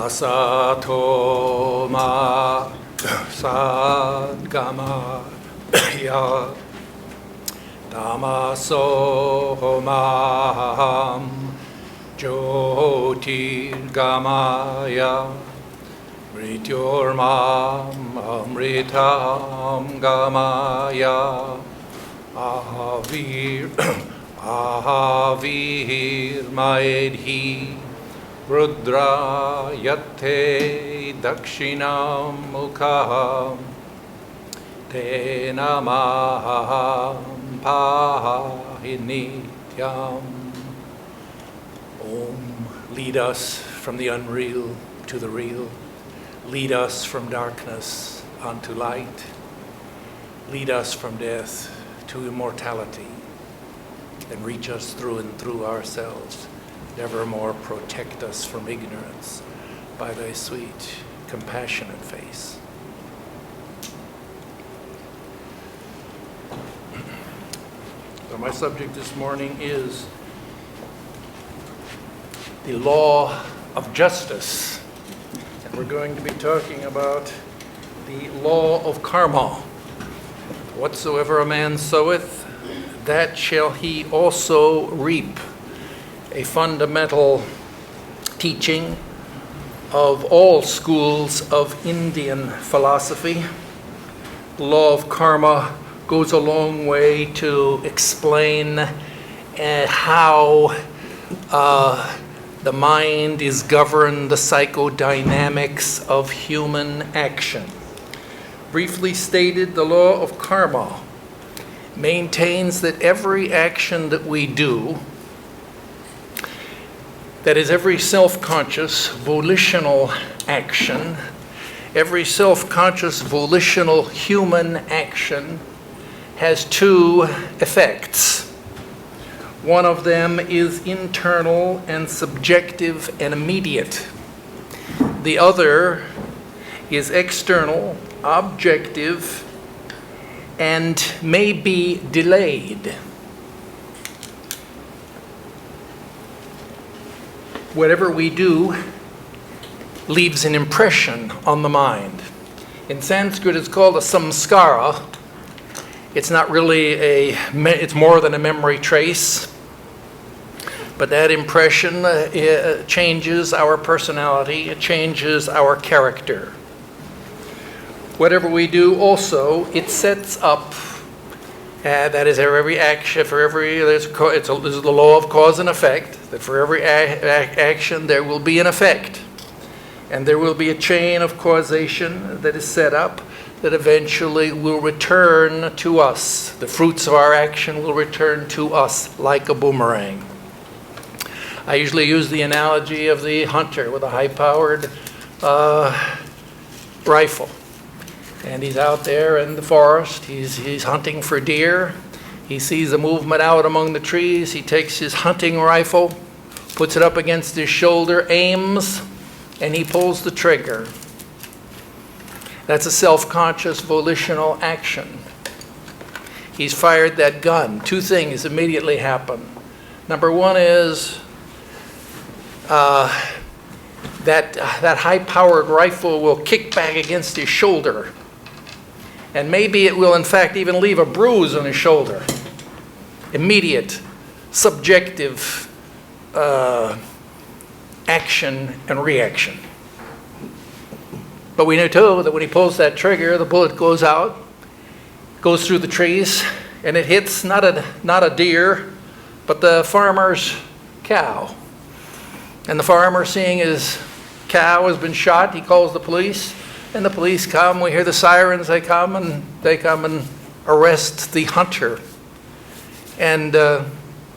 Asato ma sadgama ya tamaso maham jyotirgamaya mrityurmam amritam gamaya ahavir maedhi Rudra yate dakshinam mukham te namaham pahinityam. Om, lead us from the unreal to the real. Lead us from darkness unto light. Lead us from death to immortality. And reach us through and through ourselves. Evermore protect us from ignorance by thy sweet, compassionate face. So my subject this morning is the law of justice. And we're going to be talking about the law of karma. Whatsoever a man soweth, that shall he also reap. A fundamental teaching of all schools of Indian philosophy. The law of karma goes a long way to explain how the mind is governed, the psychodynamics of human action. Briefly stated, the law of karma maintains that every action that we do, that is, every self-conscious, volitional action, every self-conscious, volitional human action has two effects. One of them is internal and subjective and immediate. The other is external, objective, and may be delayed. Whatever we do leaves an impression on the mind. In Sanskrit, it's called a samskara. It's not really it's more than a memory trace. But that impression changes our personality, it changes our character. Whatever we do also, it sets up, that is every action, this is the law of cause and effect, that for every action there will be an effect. And there will be a chain of causation that is set up that eventually will return to us. The fruits of our action will return to us like a boomerang. I usually use the analogy of the hunter with a high-powered rifle. And he's out there in the forest, he's hunting for deer. He sees a movement out among the trees. He takes his hunting rifle, puts it up against his shoulder, aims, and he pulls the trigger. That's a self-conscious volitional action. He's fired that gun. Two things immediately happen. Number one is that high-powered rifle will kick back against his shoulder. And maybe it will, in fact, even leave a bruise on his shoulder. Immediate, subjective action and reaction. But we know, too, that when he pulls that trigger, the bullet goes out, goes through the trees, and it hits not a deer, but the farmer's cow. And the farmer, seeing his cow has been shot, he calls the police. And the police come, we hear the sirens, they come and arrest the hunter. And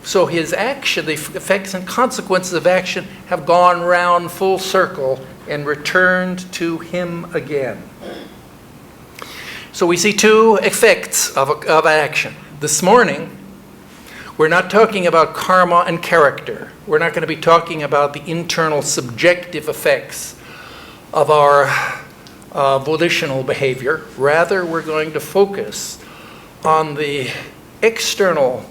so his action, the effects and consequences of action have gone round full circle and returned to him again. So we see two effects of action. This morning, we're not talking about karma and character. We're not going to be talking about the internal subjective effects of our volitional behavior. Rather, we're going to focus on the external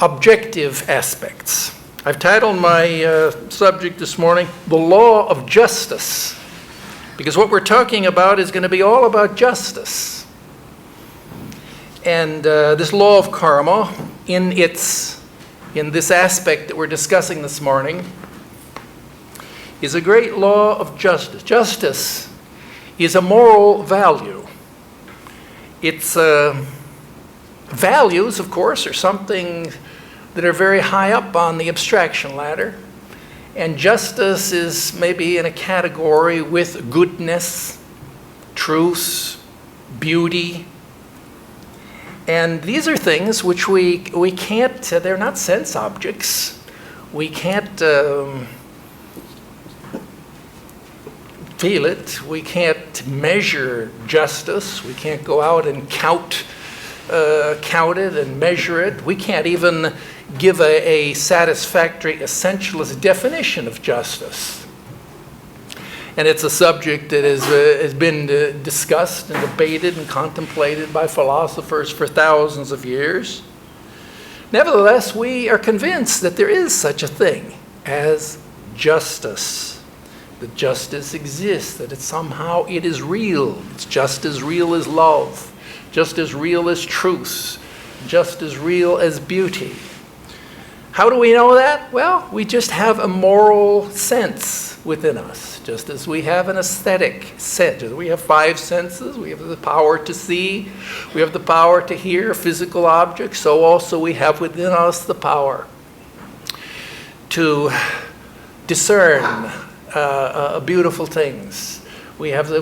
objective aspects. I've titled my subject this morning, The Law of Justice, because what we're talking about is going to be all about justice. And this law of karma, in this aspect that we're discussing this morning, is a great law of justice. Justice is a moral value. It's values, of course, are something that are very high up on the abstraction ladder. And justice is maybe in a category with goodness, truth, beauty. And these are things which we can't, they're not sense objects. We can't feel it. We can't measure justice. We can't go out and count it and measure it. We can't even give a satisfactory essentialist definition of justice. And it's a subject that has been discussed and debated and contemplated by philosophers for thousands of years. Nevertheless, we are convinced that there is such a thing as justice. That justice exists, that somehow it is real. It's just as real as love, just as real as truth, just as real as beauty. How do we know that? Well, we just have a moral sense within us, just as we have an aesthetic sense. We have 5 senses. We have the power to see. We have the power to hear physical objects. So also we have within us the power to discern beautiful things. We have a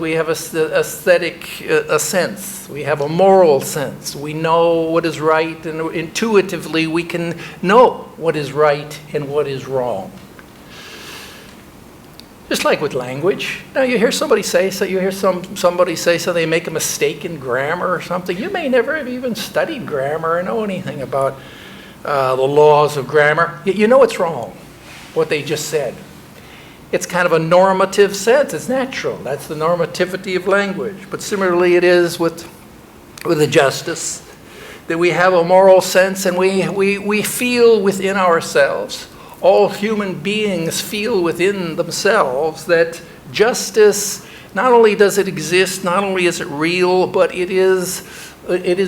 aesthetic sense. We have a moral sense. We know what is right, and intuitively we can know what is right and what is wrong. Just like with language. Now you hear somebody say something, they make a mistake in grammar or something. You may never have even studied grammar or know anything about the laws of grammar. Yet you know it's wrong, what they just said. It's kind of a normative sense. It's natural. That's the normativity of language. But similarly it is with the justice, that we have a moral sense and we feel within ourselves, all human beings feel within themselves that justice, not only does it exist, not only is it real, but it is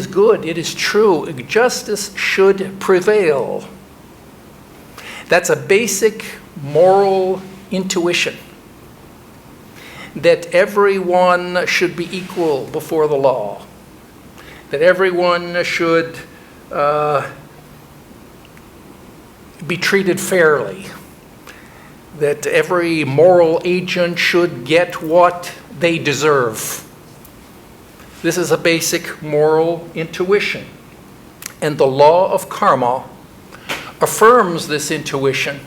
good, it is true. Justice should prevail. That's a basic moral intuition, that everyone should be equal before the law, that everyone should be treated fairly, that every moral agent should get what they deserve. This is a basic moral intuition, and the law of karma affirms this intuition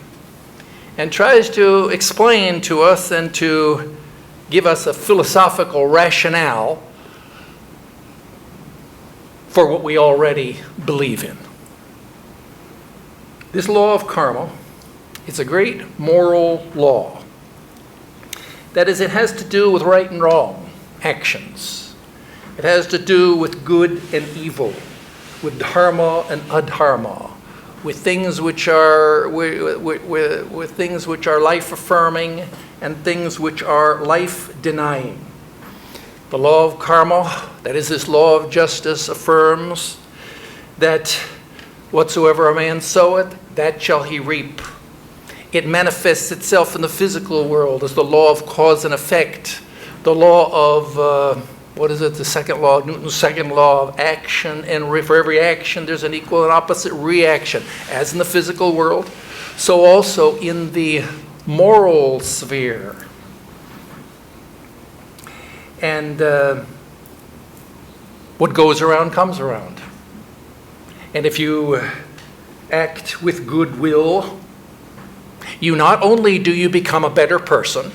and tries to explain to us and to give us a philosophical rationale for what we already believe in. This law of karma is a great moral law. That is, it has to do with right and wrong actions. It has to do with good and evil, with dharma and adharma, with things which are with things which are life-affirming and things which are life-denying. The law of karma, that is this law of justice, affirms that whatsoever a man soweth, that shall he reap. It manifests itself in the physical world as the law of cause and effect, the law of the second law, Newton's second law of action, and for every action there's an equal and opposite reaction. As in the physical world, so also in the moral sphere. And what goes around comes around. And if you act with goodwill, you not only do you become a better person,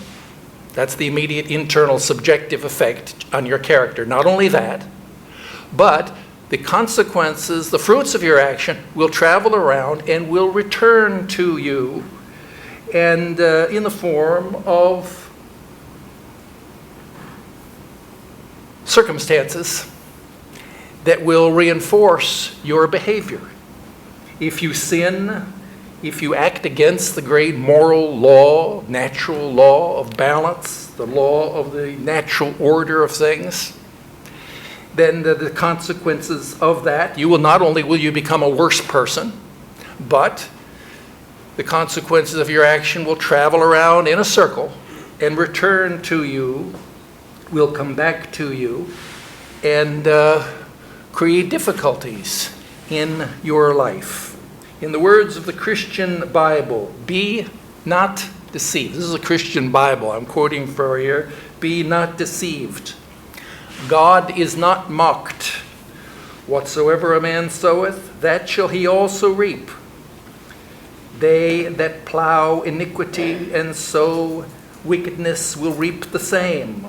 that's the immediate internal subjective effect on your character. Not only that, but the consequences, the fruits of your action will travel around and will return to you, and in the form of circumstances that will reinforce your behavior. If you sin, if you act against the great moral law, natural law of balance, the law of the natural order of things, then the consequences of that, you will not only will you become a worse person, but the consequences of your action will travel around in a circle and return to you, will come back to you, and create difficulties in your life. In the words of the Christian Bible, be not deceived. This is a Christian Bible I'm quoting for here. Be not deceived. God is not mocked. Whatsoever a man soweth, that shall he also reap. They that plow iniquity and sow wickedness will reap the same.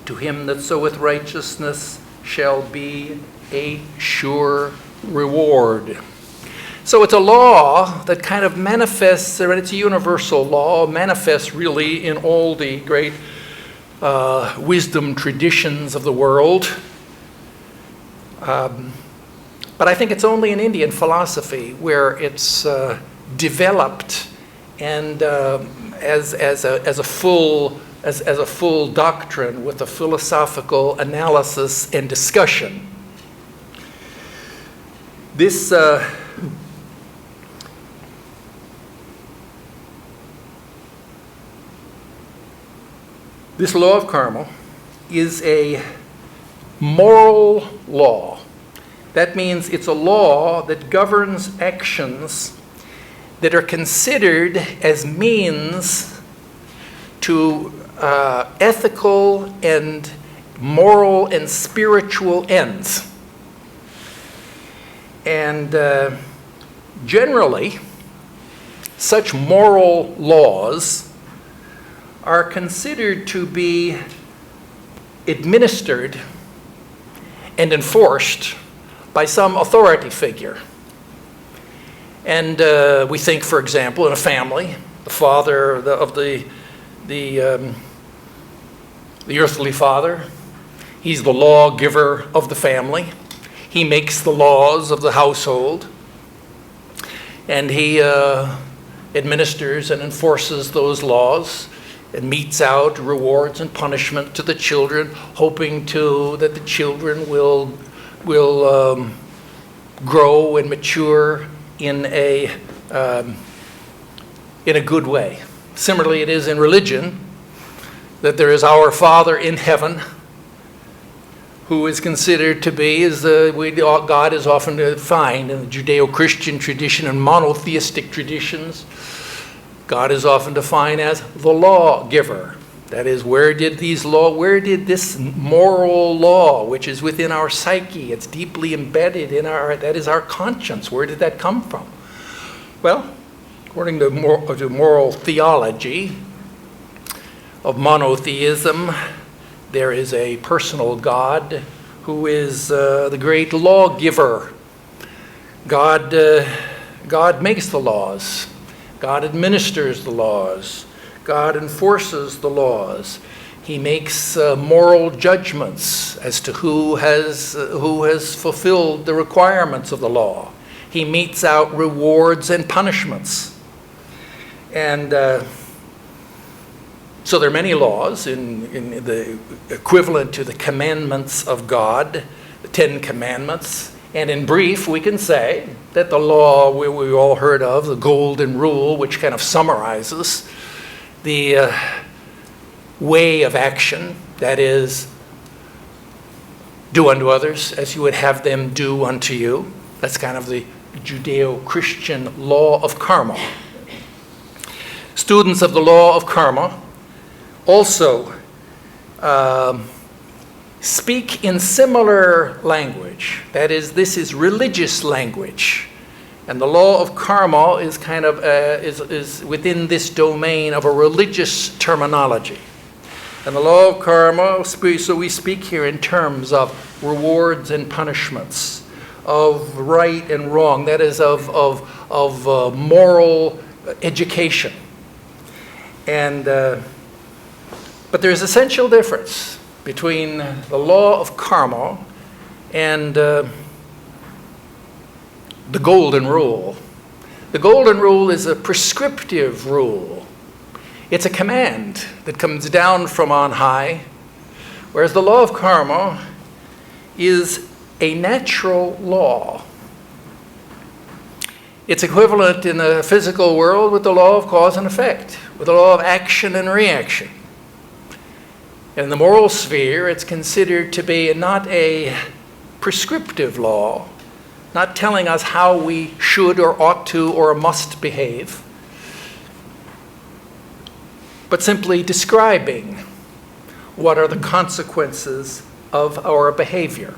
To him that soweth righteousness shall be a sure reward. So it's a law that kind of manifests, and it's a universal law, manifests really in all the great wisdom traditions of the world. But I think it's only in Indian philosophy where it's developed and as a full doctrine with a philosophical analysis and discussion. This law of karma is a moral law. That means it's a law that governs actions that are considered as means to ethical and moral and spiritual ends. And generally, such moral laws are considered to be administered and enforced by some authority figure. And we think, for example, in a family, the father of the earthly father, he's the lawgiver of the family. He makes the laws of the household, and he administers and enforces those laws and metes out rewards and punishment to the children, hoping that the children will grow and mature in a good way. Similarly, it is in religion that there is our Father in heaven, who is considered to be, God is often defined in the Judeo-Christian tradition and monotheistic traditions. God is often defined as the lawgiver. That is, where did this moral law, which is within our psyche, it's deeply embedded in that is our conscience, where did that come from? Well, according to moral theology of monotheism, there is a personal God who is the great lawgiver. God makes the laws. God administers the laws. God enforces the laws. He makes moral judgments as to who has fulfilled the requirements of the law. He metes out rewards and punishments. And so there are many laws in the equivalent to the commandments of God, the 10 Commandments. And in brief, we can say that the law we all heard of, the Golden Rule, which kind of summarizes the way of action, that is, do unto others as you would have them do unto you. That's kind of the Judeo-Christian law of karma. Students of the law of karma also speak in similar language. That is, this is religious language. And the law of karma is kind of is within this domain of a religious terminology. And the law of karma, so we speak here in terms of rewards and punishments, of right and wrong. That is of moral education. And but there's essential difference between the law of karma and the Golden Rule. The golden rule is a prescriptive rule. It's a command that comes down from on high, whereas the law of karma is a natural law. It's equivalent in the physical world with the law of cause and effect, with the law of action and reaction. In the moral sphere, it's considered to be not a prescriptive law, not telling us how we should or ought to or must behave, but simply describing what are the consequences of our behavior.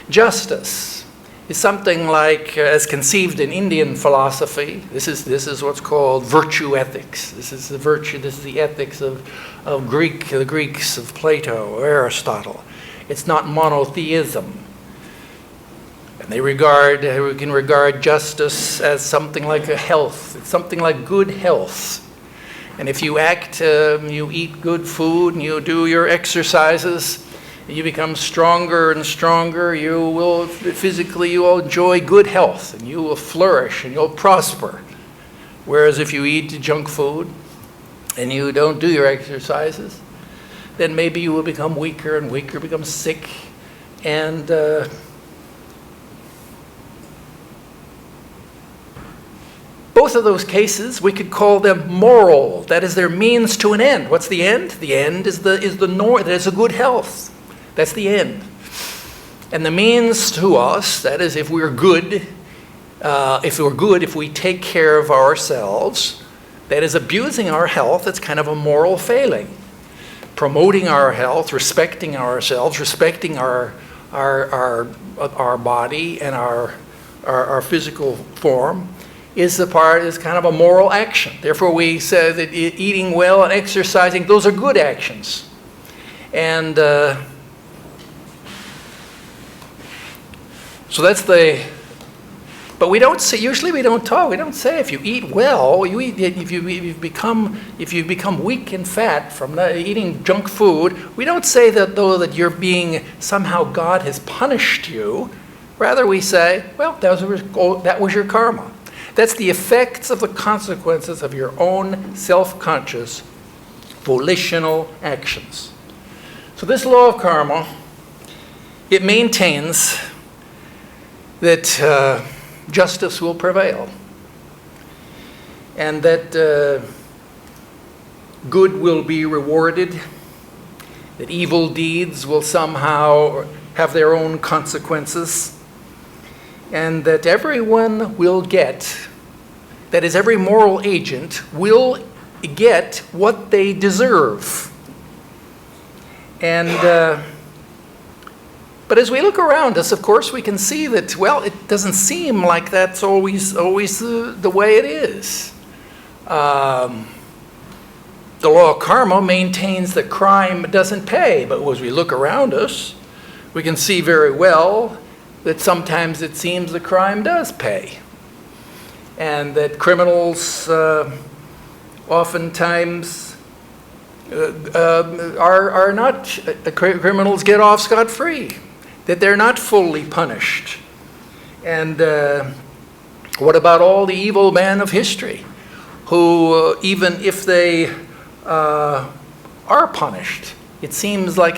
Justice is something like, as conceived in Indian philosophy, this is what's called virtue ethics. This is the ethics of the Greeks of Plato or Aristotle. It's not monotheism. And we can regard justice as something like a health. It's something like good health. And if you you eat good food and you do your exercises, you become stronger and stronger. You will enjoy good health, and you will flourish and you'll prosper. Whereas if you eat junk food and you don't do your exercises, then maybe you will become weaker and weaker, become sick, and both of those cases, we could call them moral. That is their means to an end. What's the end? The end is the norm. That is a good health. That's the end. And the means to us, that is, if we take care of ourselves, that is abusing our health, it's kind of a moral failing. Promoting our health, respecting ourselves, respecting our body and our physical form is kind of a moral action. Therefore, we say that eating well and exercising, those are good actions. And so that's but we don't say, usually we don't say if you eat well, if you become weak and fat from eating junk food, we don't say that you're being, somehow God has punished you. Rather we say, well, that was your karma. That's the effects of the consequences of your own self-conscious, volitional actions. So this law of karma, it maintains that justice will prevail, and that good will be rewarded, that evil deeds will somehow have their own consequences, and that everyone will get, that is, every moral agent will get what they deserve. And but as we look around us, of course, we can see that, well, it doesn't seem like that's always the way it is. The law of karma maintains that crime doesn't pay, but as we look around us, we can see very well that sometimes it seems the crime does pay, and that criminals oftentimes are not, criminals get off scot-free, that they're not fully punished. And what about all the evil men of history who, even if they are punished, it seems like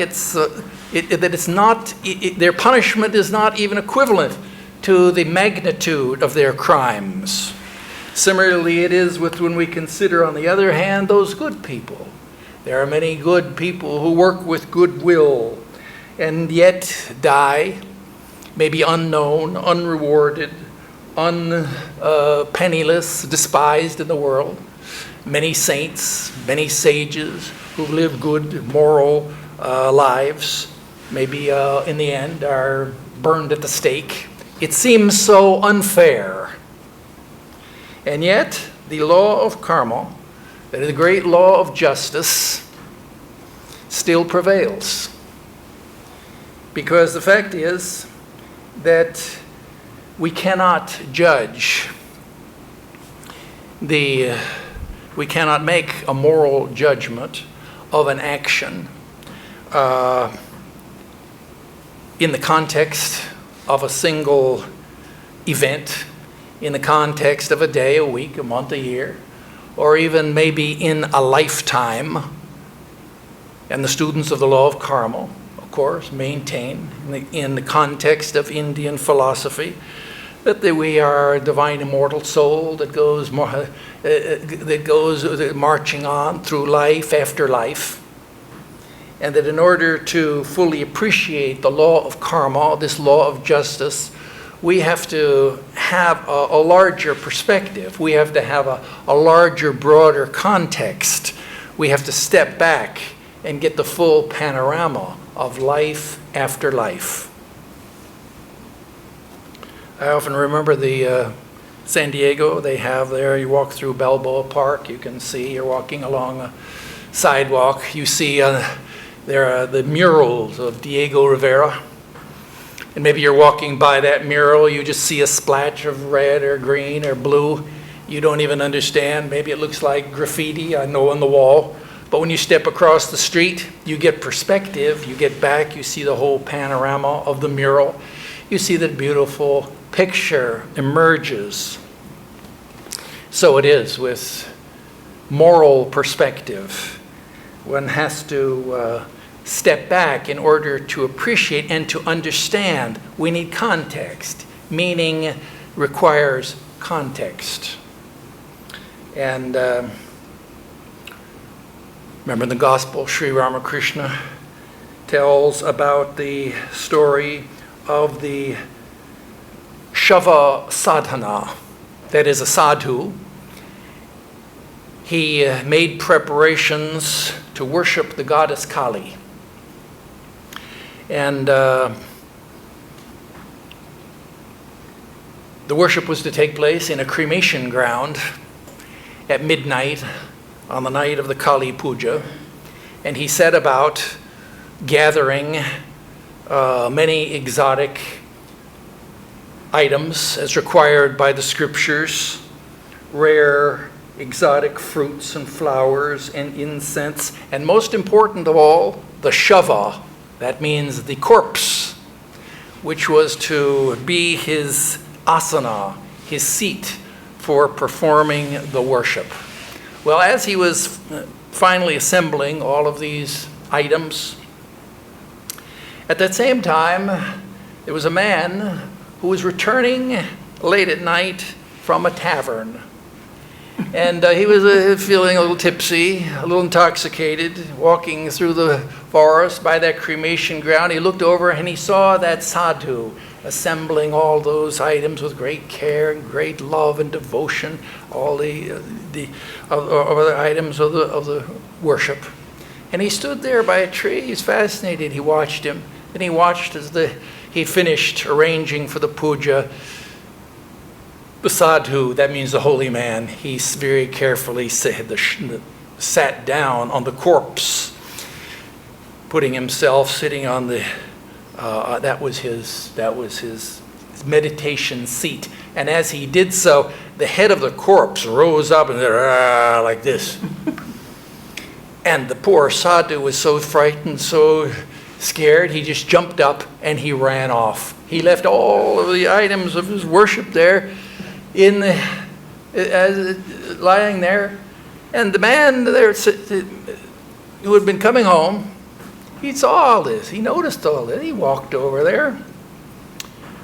their punishment is not even equivalent to the magnitude of their crimes. Similarly, it is when we consider, on the other hand, those good people. There are many good people who work with goodwill and yet die, maybe unknown, unrewarded, penniless, despised in the world. Many saints, many sages who live good, moral lives, maybe in the end are burned at the stake. It seems so unfair. And yet, the law of karma, that is the great law of justice, still prevails. Because the fact is that we cannot judge we cannot make a moral judgment of an action in the context of a single event in the context of a day, a week, a month, a year, or even maybe in a lifetime. And the students of the law of karma, of course, maintain in the context of Indian philosophy that we are a divine immortal soul that goes marching on through life after life. And that in order to fully appreciate the law of karma, this law of justice, we have to have a larger perspective. We have to have a larger, broader context. We have to step back and get the full panorama of life after life. I often remember the San Diego, they have there, you walk through Balboa Park, you can see, you're walking along a sidewalk, you see there are the murals of Diego Rivera. And maybe you're walking by that mural, you just see a splash of red or green or blue. You don't even understand. Maybe it looks like graffiti, I know, on the wall. But when you step across the street, you get perspective. You get back, you see the whole panorama of the mural. You see that beautiful picture emerges. So it is with moral perspective. One has to step back in order to appreciate and to understand. We need context. Meaning requires context. And remember in the Gospel, Sri Ramakrishna tells about the story of the Shava sadhana, that is a sadhu. He made preparations to worship the goddess Kali. And the worship was to take place in a cremation ground at midnight on the night of the Kali Puja. And he set about gathering many exotic items as required by the scriptures, rare exotic fruits and flowers and incense, and most important of all, the shava. That means the corpse, which was to be his asana, his seat for performing the worship. Well, as he was finally assembling all of these items, at that same time, there was a man who was returning late at night from a tavern. And he was feeling a little tipsy, a little intoxicated, walking through the forest by that cremation ground. He looked over and he saw that sadhu assembling all those items with great care and great love and devotion, all the other items of the worship. And he stood there by a tree. He was fascinated. He watched him. And he watched as he finished arranging for the puja. The sadhu, that means the holy man, he very carefully sat down on the corpse, putting himself sitting on the, that was his meditation seat. And as he did so, the head of the corpse rose up and like this. And the poor sadhu was so frightened, so scared, he just jumped up and he ran off. He left all of the items of his worship there lying there. And the man there who had been coming home, he saw all this. He noticed all this. He walked over there.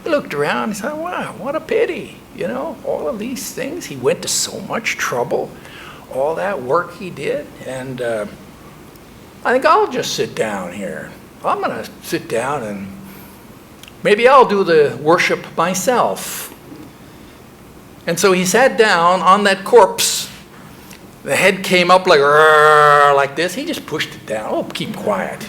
He looked around. He said, wow, what a pity. You know, all of these things. He went to so much trouble. All that work he did. And I think I'll just sit down here. I'm going to sit down and maybe I'll do the worship myself. And so he sat down on that corpse. The head came up like this. He just pushed it down. Oh, keep quiet.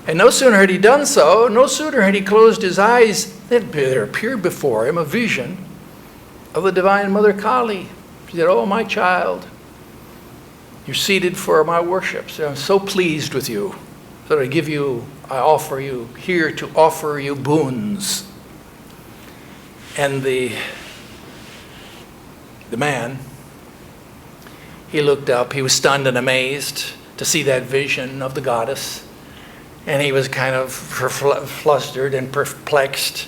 And no sooner had he done so, no sooner had he closed his eyes, there appeared before him a vision of the Divine Mother Kali. She said, oh, my child, you're seated for my worship. So I'm so pleased with you. So I offer you here to offer you boons. And the man, he looked up. He was stunned and amazed to see that vision of the goddess. And he was kind of flustered and perplexed.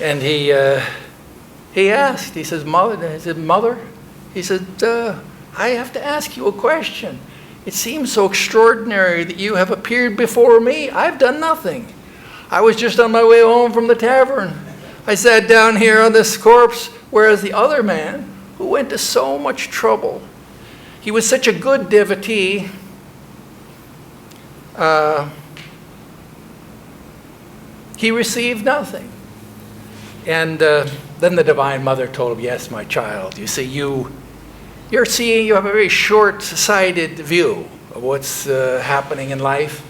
And he asked, he says, Mother, he said, I have to ask you a question. It seems so extraordinary that you have appeared before me. I've done nothing. I was just on my way home from the tavern. I sat down here on this corpse, whereas the other man, who went to so much trouble, he was such a good devotee, he received nothing. And then the Divine Mother told him, yes, my child, you see, you have a very short-sighted view of what's happening in life.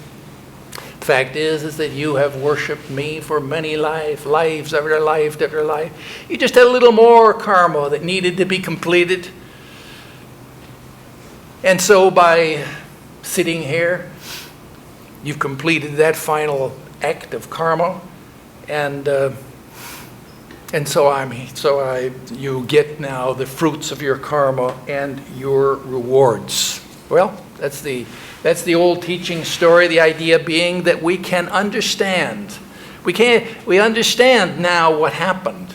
The fact is that you have worshipped me for many lives after life after life. You just had a little more karma that needed to be completed. And so by sitting here, you've completed that final act of karma, and so you get now the fruits of your karma and your rewards. Well, that's the old teaching story, the idea being that we can understand. We understand now what happened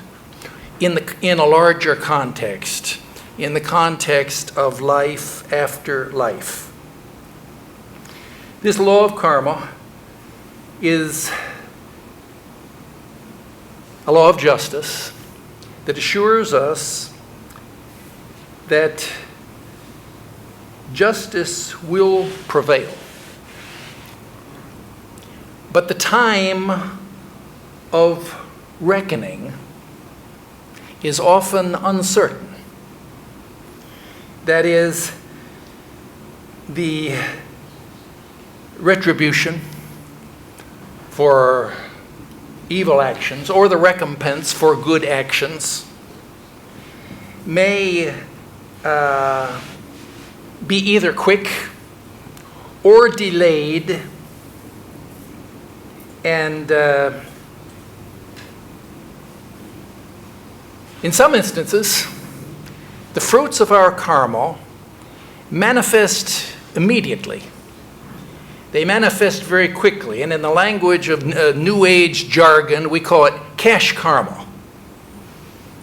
in a larger context, in the context of life after life. This law of karma is a law of justice that assures us that justice will prevail. But the time of reckoning is often uncertain. That is, the retribution for evil actions or the recompense for good actions may be either quick or delayed, and in some instances, the fruits of our karma manifest immediately. They manifest very quickly, and in the language of New Age jargon, we call it cash karma.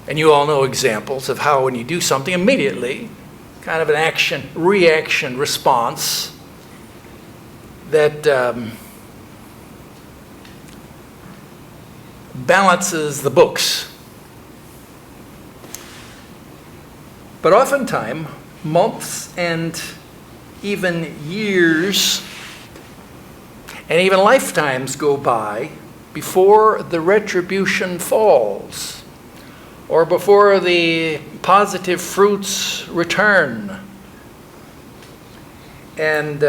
And you all know examples of how when you do something immediately, kind of an action, reaction, response that balances the books. But oftentimes, months and even years and even lifetimes go by before the retribution falls, or before the positive fruits return. And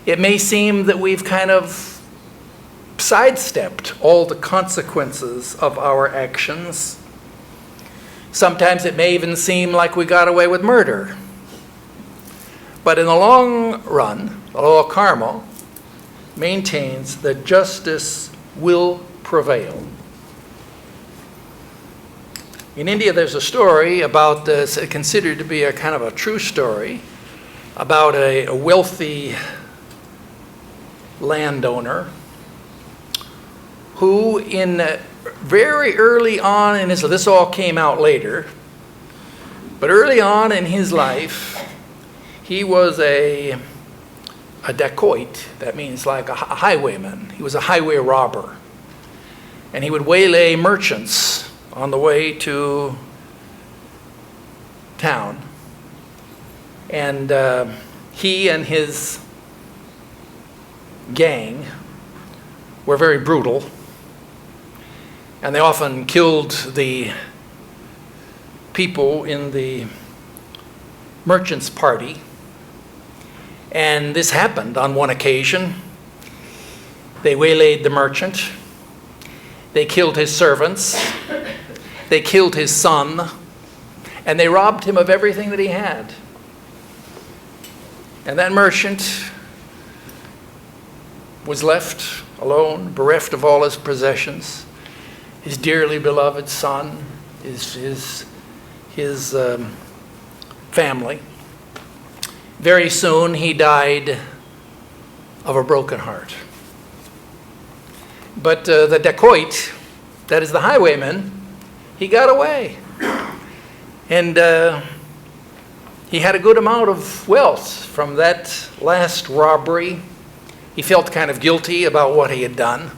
it may seem that we've kind of sidestepped all the consequences of our actions. Sometimes it may even seem like we got away with murder. But in the long run, the law of karma maintains that justice will prevail. In India, there's a story about this, considered to be a kind of a true story, about a wealthy landowner who, very early on in his life, this all came out later, but early on in his life, he was a dacoit. That means like a highwayman. He was a highway robber. And he would waylay merchants on the way to town. And he and his gang were very brutal. And they often killed the people in the merchant's party. And this happened on one occasion. They waylaid the merchant. They killed his servants. They killed his son. And they robbed him of everything that he had. And that merchant was left alone, bereft of all his possessions. His dearly beloved son, his family. Very soon he died of a broken heart. But the dacoit, that is the highwayman, he got away. And he had a good amount of wealth from that last robbery. He felt kind of guilty about what he had done.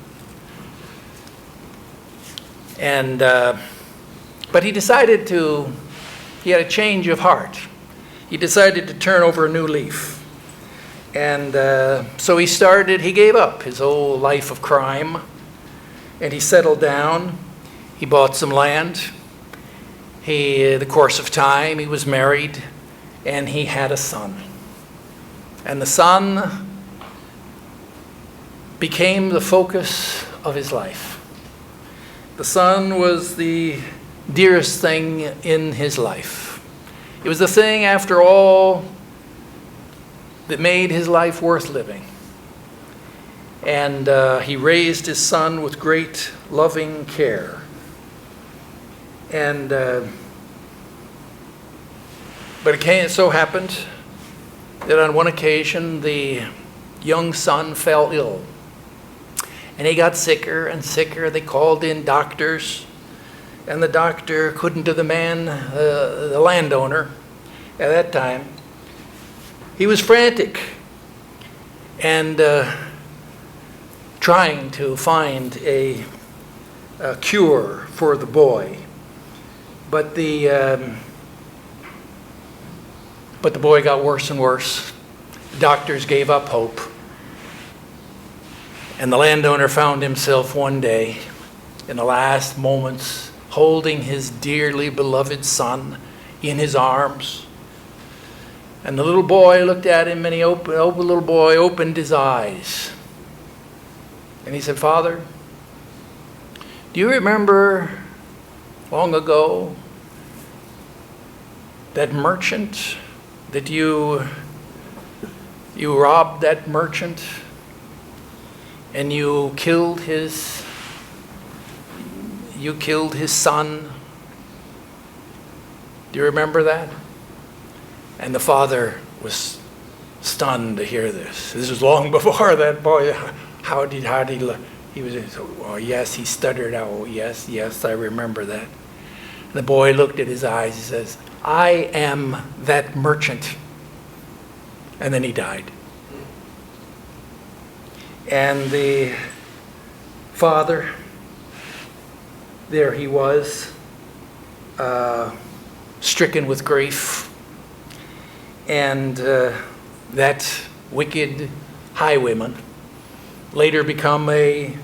And but he decided he had a change of heart. He decided to turn over a new leaf. And so he gave up his whole life of crime, and he settled down. He bought some land. The course of time, he was married, and he had a son. And the son became the focus of his life. The son was the dearest thing in his life. It was the thing, after all, that made his life worth living. And he raised his son with great loving care. And but it so happened that on one occasion the young son fell ill. And he got sicker and sicker. They called in doctors, and the doctor couldn't do the man, the landowner at that time. He was frantic and trying to find a cure for the boy. But the boy got worse and worse. The doctors gave up hope. And the landowner found himself one day, in the last moments, holding his dearly beloved son in his arms. And the little boy looked at him, and the little boy opened his eyes. And he said, "Father, do you remember long ago that merchant that you robbed that merchant? And you killed his son. Do you remember that?" And the father was stunned to hear this. This was long before that boy. How did he look? He was, "Oh yes," he stuttered out, "Oh yes, I remember that." And the boy looked at his eyes. He says, "I am that merchant." And then he died. And the father, there he was, stricken with grief. And that wicked highwayman, later become a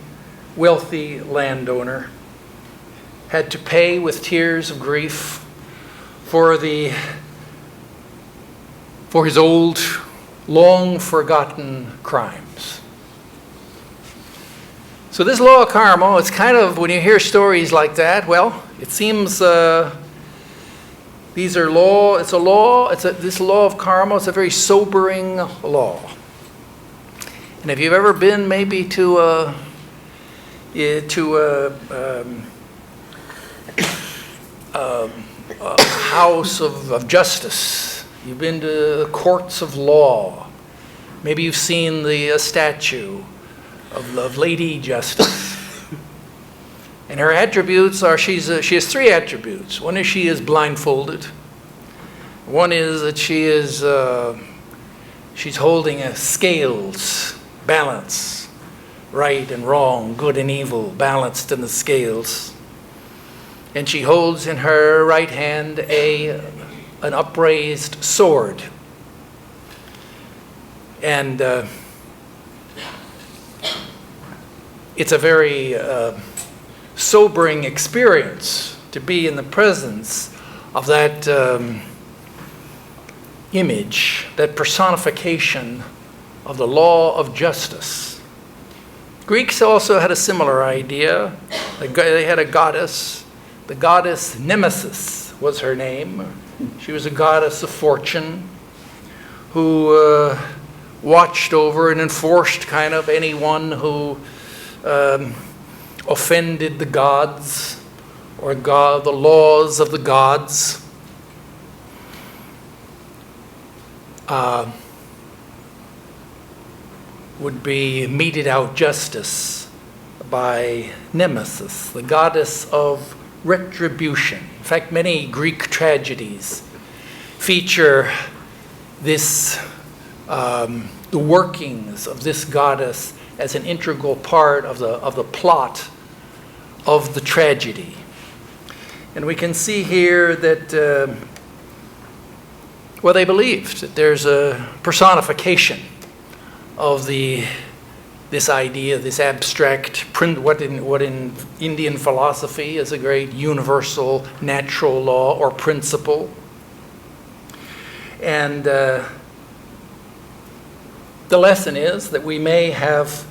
wealthy landowner, had to pay with tears of grief for his old, long-forgotten crimes. So this law of karma, it's kind of, when you hear stories like that, well, it seems this law of karma is a very sobering law. And if you've ever been maybe to a house of justice, you've been to the courts of law, maybe you've seen the statue of Lady Justice. And her attributes are, she has three attributes. One is she is blindfolded. One is that she's holding a scales, balance, right and wrong, good and evil, balanced in the scales. And she holds in her right hand an upraised sword. And it's a very sobering experience to be in the presence of that image, that personification of the law of justice. Greeks also had a similar idea. They had a goddess. The goddess Nemesis was her name. She was a goddess of fortune who watched over and enforced kind of anyone who offended the gods or the laws of the gods. Would be meted out justice by Nemesis, the goddess of retribution. In fact, many Greek tragedies feature this, the workings of this goddess as an integral part of the plot of the tragedy. And we can see here that, well, they believed that there's a personification of this idea, this abstract, what in Indian philosophy is a great universal natural law or principle. And the lesson is that we may have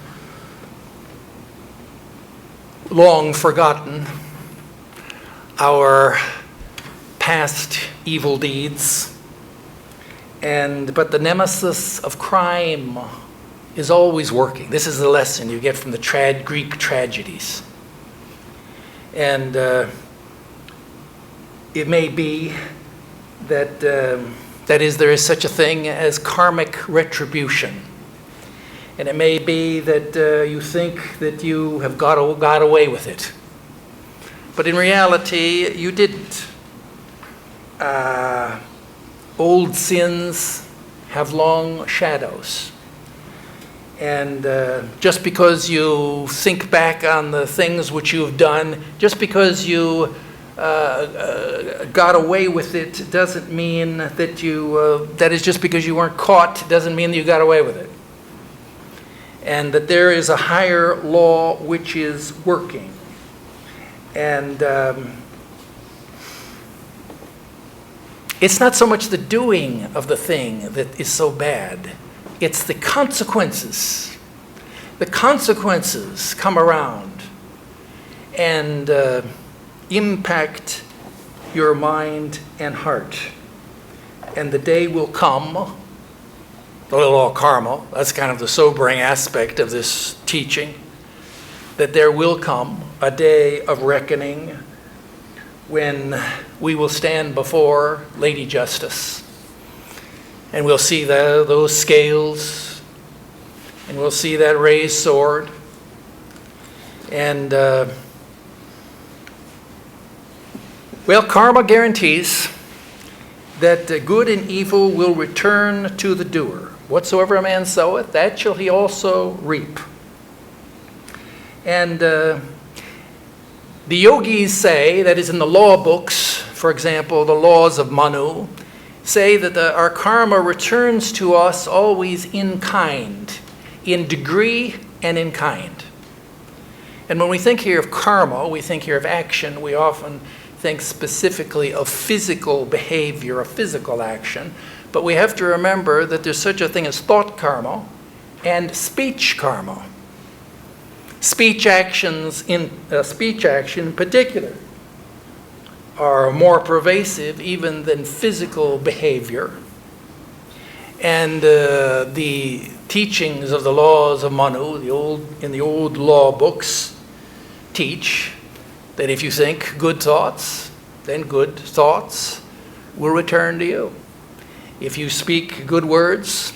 long forgotten our past evil deeds, but the nemesis of crime is always working. This is the lesson you get from the Greek tragedies. And it may be that, there is such a thing as karmic retribution. And it may be that you think that you have got away with it. But in reality, you didn't. Old sins have long shadows. And just because you think back on the things which you've done, just because you got away with it, doesn't mean that that is just because you weren't caught, doesn't mean that you got away with it. And that there is a higher law which is working. And it's not so much the doing of the thing that is so bad. It's the consequences. The consequences come around and impact your mind and heart. And the day will come, the law of karma, that's kind of the sobering aspect of this teaching, that there will come a day of reckoning when we will stand before Lady Justice. And we'll see those scales, and we'll see that raised sword. And, well, karma guarantees that good and evil will return to the doer. Whatsoever a man soweth, that shall he also reap. And the yogis say, that is in the law books, for example, the laws of Manu, say that our karma returns to us always in kind, in degree and in kind. And when we think here of karma, we think here of action, we often think specifically of physical behavior, of physical action. But we have to remember that there's such a thing as thought karma and speech karma. Speech action in particular are more pervasive even than physical behavior. And the teachings of the laws of Manu, in the old law books, teach that if you think good thoughts, then good thoughts will return to you. If you speak good words,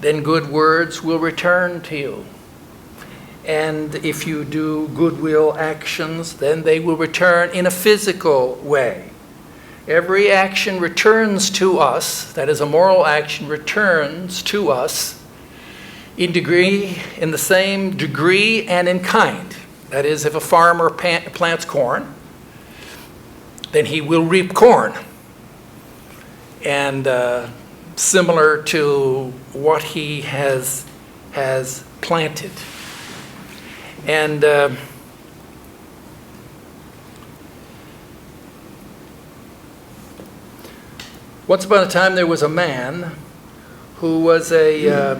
then good words will return to you. And if you do goodwill actions, then they will return in a physical way. Every action returns to us, that is, a moral action returns to us in the same degree and in kind. That is, if a farmer plants corn, then he will reap corn. And similar to what he has planted. And once upon a time there was a man who was there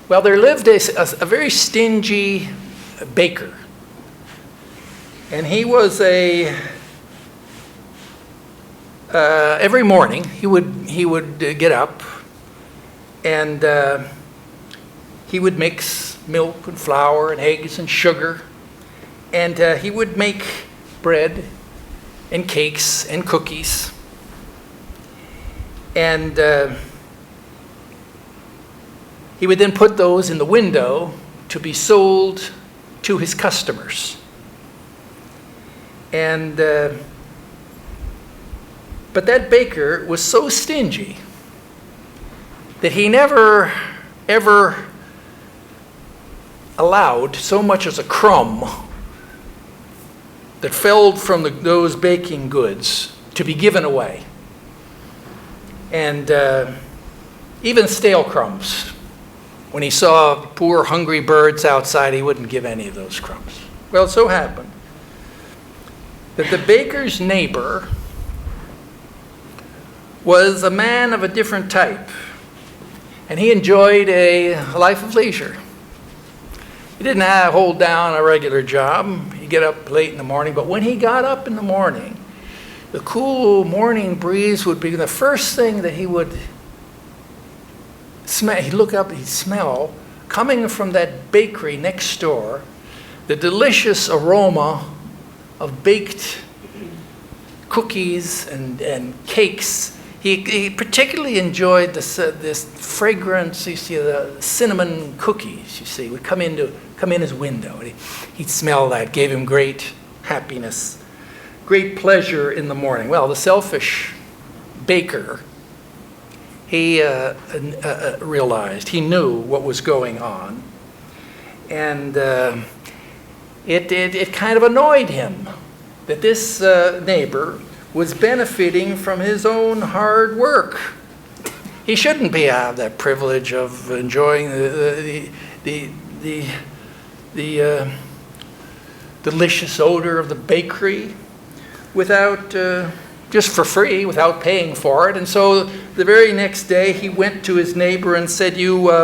lived a very stingy baker. And he was every morning he would get up and he would mix milk and flour and eggs and sugar, and he would make bread and cakes and cookies. And he would then put those in the window to be sold to his customers. And but that baker was so stingy that he never ever allowed so much as a crumb that fell from those baking goods to be given away. And even stale crumbs. When he saw poor hungry birds outside, he wouldn't give any of those crumbs. Well, it so happened that the baker's neighbor was a man of a different type, and he enjoyed a life of leisure. He didn't hold down a regular job. He'd get up late in the morning, but when he got up in the morning, the cool morning breeze would be the first thing that he would smell. He'd look up, he'd smell, coming from that bakery next door, the delicious aroma of baked cookies and cakes. He particularly enjoyed this fragrance. You see, the cinnamon cookies, you see, would come in his window. He'd smell that, gave him great happiness, great pleasure in the morning. Well, the selfish baker, he realized, he knew what was going on, and it kind of annoyed him that this neighbor was benefiting from his own hard work. He shouldn't have that privilege of enjoying the delicious odor of the bakery without just for free, without paying for it. And so the very next day, he went to his neighbor and said, "You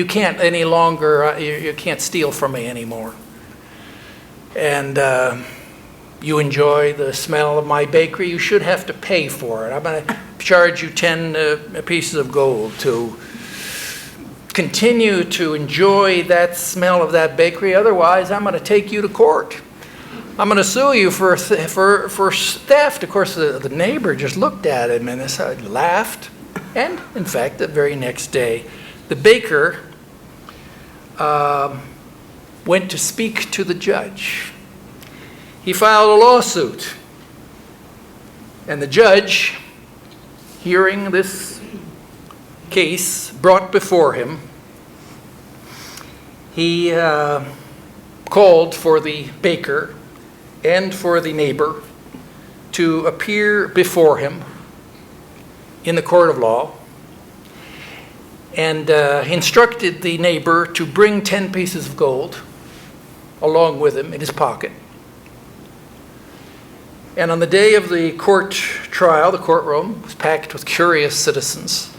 can't any longer. You can't steal from me anymore. And you enjoy the smell of my bakery. You should have to pay for it. I'm going to charge you 10 pieces of gold to continue to enjoy that smell of that bakery. Otherwise, I'm going to take you to court. I'm going to sue you for theft." Of course, the neighbor just looked at him and laughed. And in fact, the very next day, the baker went to speak to the judge. He filed a lawsuit. And the judge, hearing this case brought before him, he called for the baker and for the neighbor to appear before him in the court of law, and instructed the neighbor to bring 10 pieces of gold along with him in his pocket. And on the day of the court trial, the courtroom was packed with curious citizens.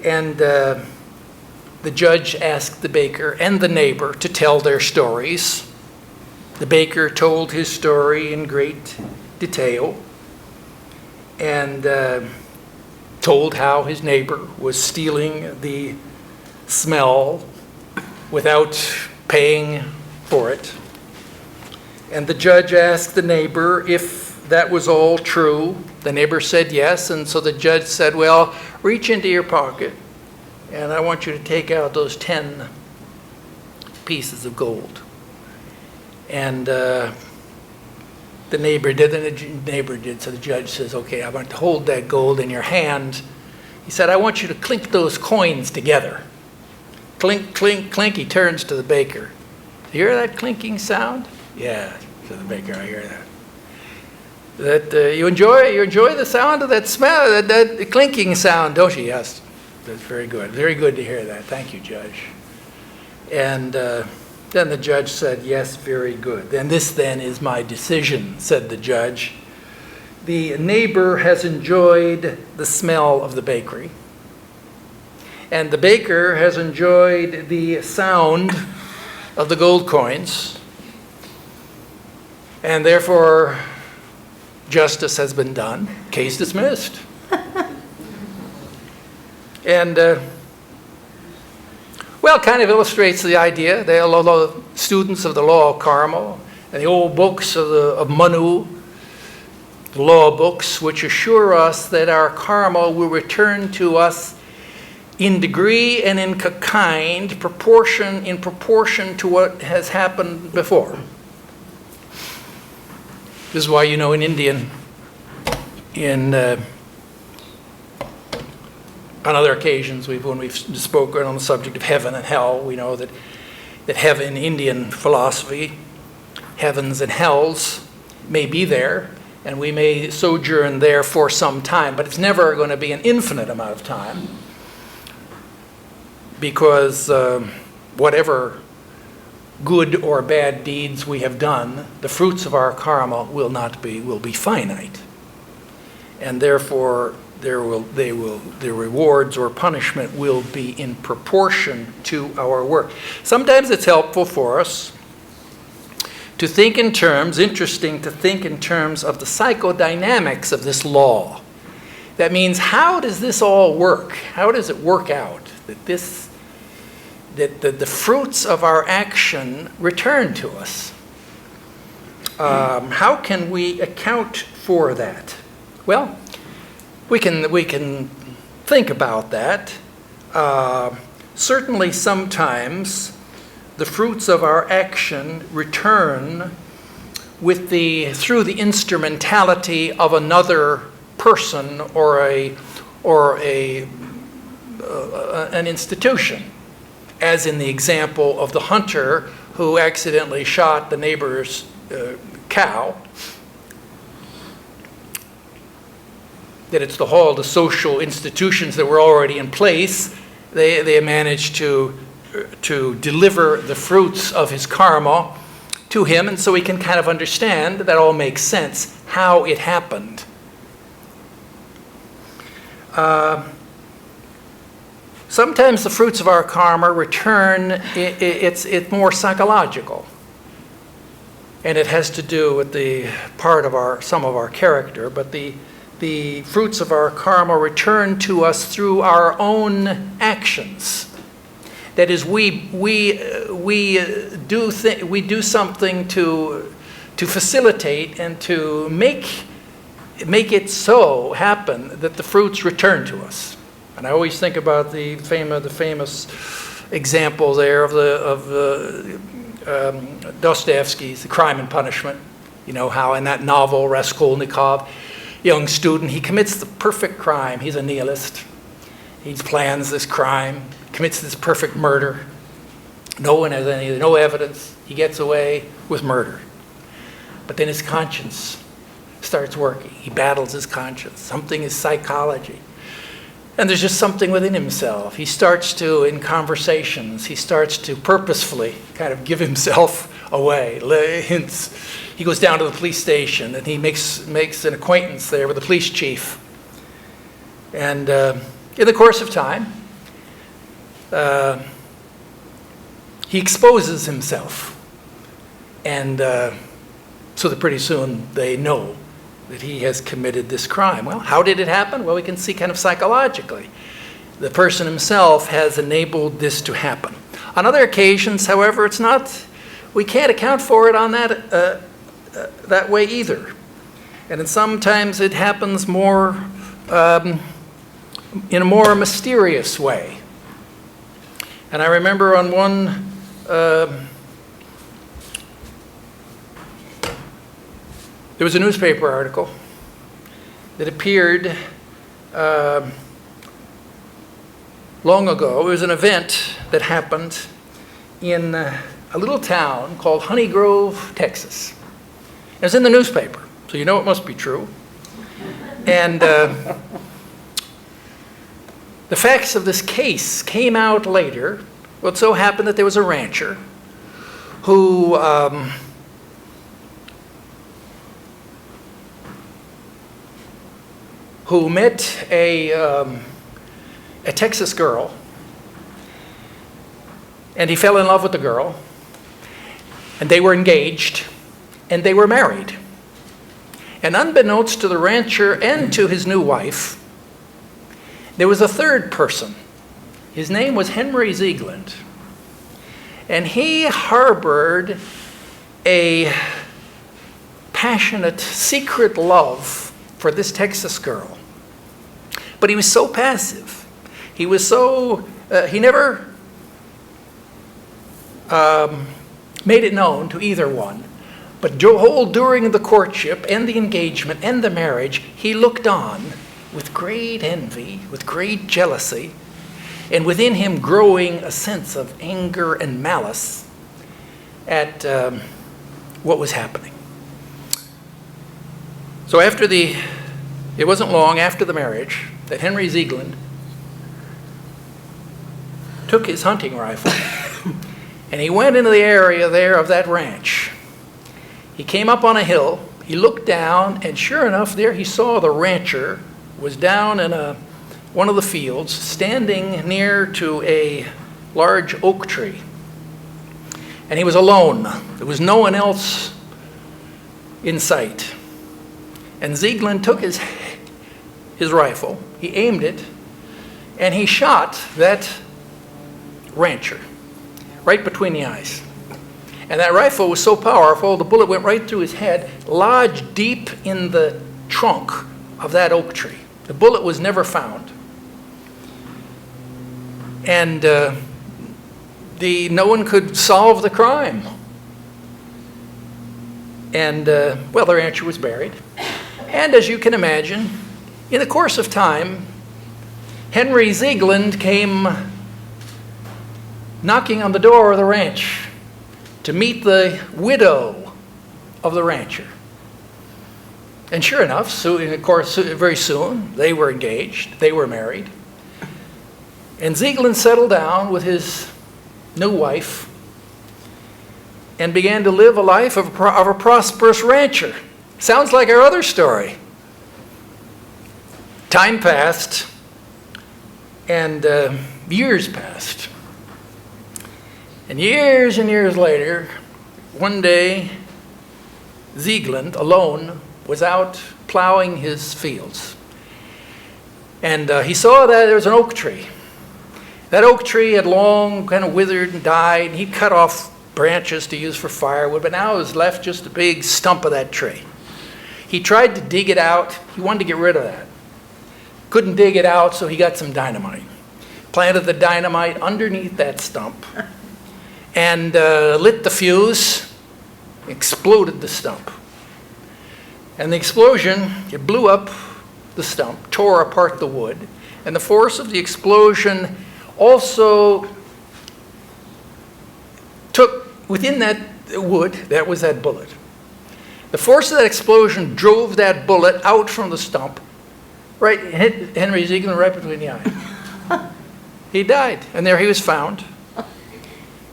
And the judge asked the baker and the neighbor to tell their stories. The baker told his story in great detail and told how his neighbor was stealing the smell without paying for it. And the judge asked the neighbor if that was all true. The neighbor said yes, and so the judge said, "Well, reach into your pocket, and I want you to take out those 10 pieces of gold." And the neighbor did, so the judge says, "Okay, I want to hold that gold in your hand." He said, "I want you to clink those coins together." Clink, clink, clink. He turns to the baker. "You hear that clinking sound?" "Yeah," said the baker, "I hear that." "That you enjoy the sound of that smell, that clinking sound, don't you?" "Yes." "That's very good. Very good to hear that. Thank you, Judge." And then the judge said, "Yes, very good. And this then is my decision," said the judge. "The neighbor has enjoyed the smell of the bakery, and the baker has enjoyed the sound of the gold coins, and therefore justice has been done. Case dismissed." And well, it kind of illustrates the idea. They are the students of the law of karma and the old books of Manu, the law books, which assure us that our karma will return to us in degree and in kind, in proportion to what has happened before. This is why, in Indian, on other occasions, when we've spoken on the subject of heaven and hell, we know that heaven, in Indian philosophy, heavens and hells may be there, and we may sojourn there for some time, but it's never going to be an infinite amount of time, because whatever good or bad deeds we have done, the fruits of our karma will be finite, and therefore the rewards or punishment will be in proportion to our work. Sometimes it's helpful for us to think in terms of the psychodynamics of this law. That means, how does this all work? How does it work out that the fruits of our action return to us? How can we account for that? Well, we can think about that. Certainly sometimes the fruits of our action return through the instrumentality of another person or an institution, as in the example of the hunter who accidentally shot the neighbor's cow. That it's all the social institutions that were already in place. They managed to deliver the fruits of his karma to him, and so we can kind of understand that all makes sense how it happened. Sometimes the fruits of our karma return. It's more psychological, and it has to do with the part of some of our character, but the fruits of our karma return to us through our own actions. That is, we do something to facilitate and to make it so happen that the fruits return to us. And I always think about the famous example there of Dostoevsky's The Crime and Punishment. You know how in that novel, Raskolnikov, young student, he commits the perfect crime. He's a nihilist. He plans this crime, commits this perfect murder. No one has no evidence. He gets away with murder. But then his conscience starts working. He battles his conscience. Something is psychology. And there's just something within himself. He starts to, in conversations, he starts to purposefully kind of give himself away. Hints. He goes down to the police station and he makes an acquaintance there with the police chief. And in the course of time, he exposes himself. And so that pretty soon they know that he has committed this crime. Well, how did it happen? Well, we can see kind of psychologically. The person himself has enabled this to happen. On other occasions, however, we can't account for it on that way either. And then sometimes it happens more in a more mysterious way. And I remember on one there was a newspaper article that appeared long ago. It was an event that happened in a little town called Honey Grove, Texas. It was in the newspaper, so you know it must be true. And the facts of this case came out later. Well, it so happened that there was a rancher who met a Texas girl, and he fell in love with the girl, and they were engaged, and they were married. And unbeknownst to the rancher and to his new wife, there was a third person. His name was Henry Ziegland, and he harbored a passionate, secret love for this Texas girl. But he was so passive. He was so, he never made it known to either one. But during the courtship and the engagement and the marriage, he looked on with great envy, with great jealousy, and within him growing a sense of anger and malice at what was happening. So it wasn't long after the marriage that Henry Ziegland took his hunting rifle and he went into the area there of that ranch. He came up on a hill, he looked down, and sure enough, there he saw the rancher was down in one of the fields, standing near to a large oak tree. And he was alone. There was no one else in sight. And Ziegland took his rifle, he aimed it, and he shot that rancher right between the eyes. And that rifle was so powerful, the bullet went right through his head, lodged deep in the trunk of that oak tree. The bullet was never found. And no one could solve the crime. And, well, the rancher was buried. And as you can imagine, in the course of time, Henry Ziegland came knocking on the door of the ranch to meet the widow of the rancher. And sure enough, so of course, very soon, they were engaged, they were married. And Ziegland settled down with his new wife and began to live a life of a prosperous rancher. Sounds like our other story. Time passed, and years passed. And years later, one day, Ziegland, alone, was out plowing his fields. And he saw that there was an oak tree. That oak tree had long kind of withered and died. He cut off branches to use for firewood, but now it was left just a big stump of that tree. He tried to dig it out. He wanted to get rid of that. Couldn't dig it out, so he got some dynamite. Planted the dynamite underneath that stump and lit the fuse, exploded the stump. And the explosion, it blew up the stump, tore apart the wood, and the force of the explosion also took, within that wood, that was that bullet. The force of that explosion drove that bullet out from the stump, right, hit Henry Ziegland right between the eyes. He died, and there he was found.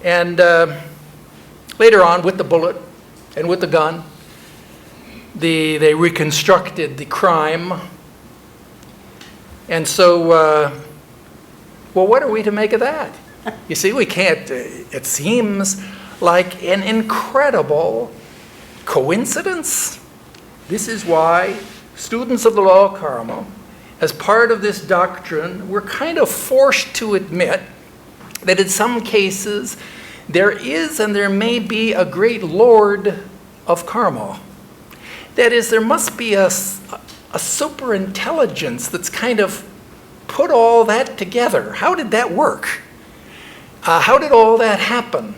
And later on, with the bullet and with the gun, they reconstructed the crime. And so, well, what are we to make of that? You see, we can't, it seems like an incredible coincidence. This is why students of the law of karma, as part of this doctrine, we're kind of forced to admit that in some cases there is and there may be a great lord of karma. That is, there must be a super intelligence that's kind of put all that together. How did that work? How did all that happen?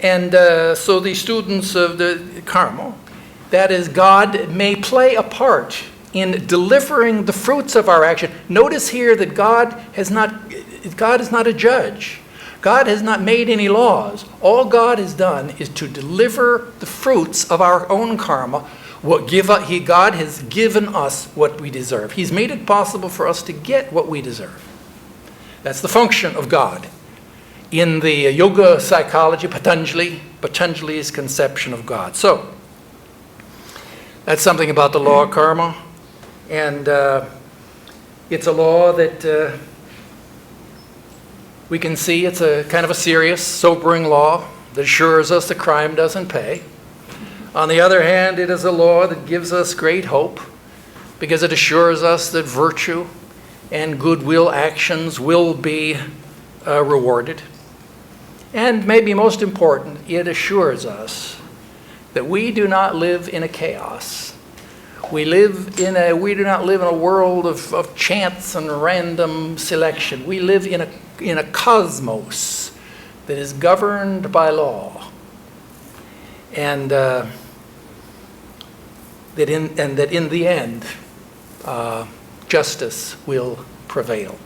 And so the students of the karma, that is, God may play a part in delivering the fruits of our action. Notice here that God is not a judge. God has not made any laws. All God has done is to deliver the fruits of our own karma. God has given us what we deserve. He's made it possible for us to get what we deserve. That's the function of God. In the yoga psychology, Patanjali's conception of God. So, that's something about the law of karma. And it's a law that we can see it's a kind of a serious, sobering law that assures us the crime doesn't pay. On the other hand, it is a law that gives us great hope because it assures us that virtue and goodwill actions will be rewarded. And maybe most important, it assures us that we do not live in a chaos We do not live in a world of chance and random selection. We live in a cosmos that is governed by law, and that in the end, justice will prevail.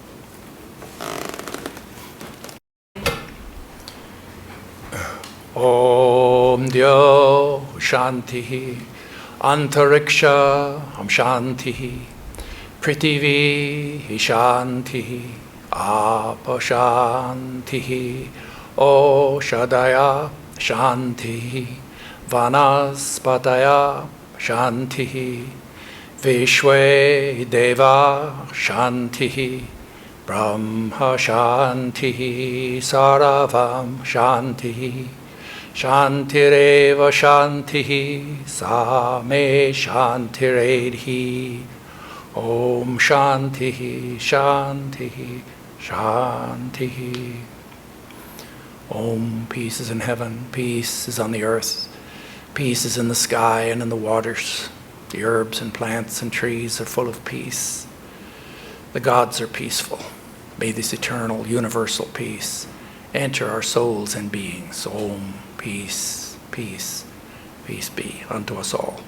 Om Dyo Shanti Antariksha Shanti Prithivi Shanti Apa Shanti Oshadaya Shanti Vanaspataya Shanti Vishwe Deva Shanti Brahma Shanti Saravam Shanti Shantireva Shanti Same Shantiredhi Om Shanti Shanti Shanti. Om, peace is in heaven, peace is on the earth, peace is in the sky and in the waters. The herbs and plants and trees are full of peace. The gods are peaceful. May this eternal, universal peace enter our souls and beings. Om, peace, peace, peace be unto us all.